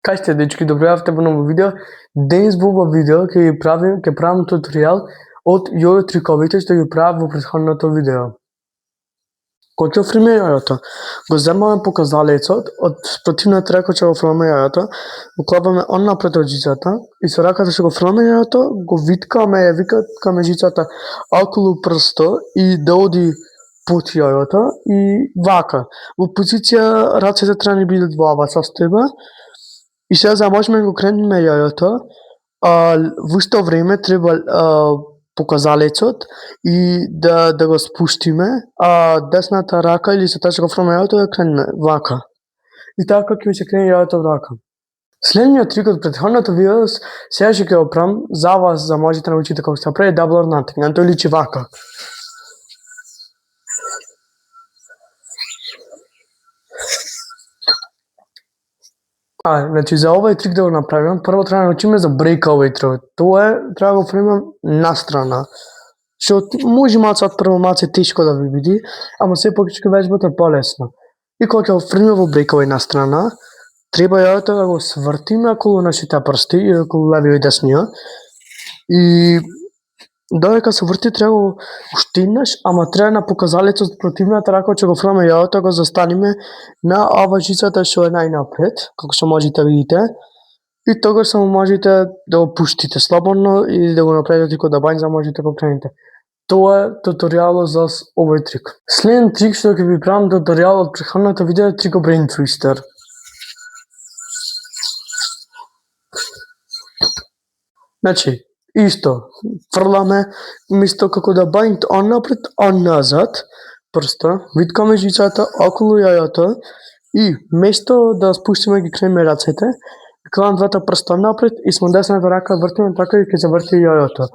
Кај сте, дечки, добројавте во ново видео. Денес во ова видео ќе правам туторијал од јојо триковите што ги правев во претходното видео. Кога ќе офрме јајото, го земаме показалецот од спротивната рака ќе го фрламе јајото, го клапаме однапред од жицата и со раката што го фрламе јајото, го викаме жицата околу прсто и да оди под јајото и вака. Во позиција рацете треба да бидат во оваа состојба. И сега за да можеме да го кренеме јајото, во исто време треба показалецот и да го спуштиме, десната рака или со таа што го фрламе јајото да кренеме вака. И така ќе се крене јајото вака. Следниот трик од претходното видео сега ќе го правам за вас, за можете да научите како се прави double or nothing, а тој личи вака. Значи за овој трик да го направиме, прво треба да научиме за breakaway трик. Тоа треба да го фрлиме настрана. Што може малку од прво малку тешко да ви биде, ама сепак ќе вежбате полесно. И кога ќе го фрлиме во breakaway настрана, треба јајото да го свртиме околу нашите прсти и околу левиот и десниот. И додека се врти треба го штенеш, ама треба на показалецот противната рака ќе го фрламе јајото, го застаниме на ова жицата што е најнапред, како што можете да видите. И тогаш само можете да го пуштите слободно и да го направите трикот да бањ, за можете да го крените. Тоа е туторијалот за овој трик. Следен трик што ќе ви правам туторијал од претходното видео е трик brain twister. Значи, исто, фрламе, место како да бањ однапред, одназад, прсто, виткаме жицата околу јајото и место да спуштиме ги креме рацете, клам двата прста напред и со десната рака вртиме така и ќе се врти јајото.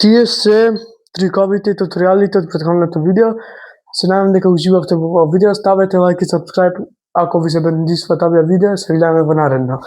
Тие се триковите и туторијалите од претходното видео. Се надевам дека уживавте во ова видео, ставете лајк и сабскрајб ако ви се бенефисува таа видео, се видиме во наредно.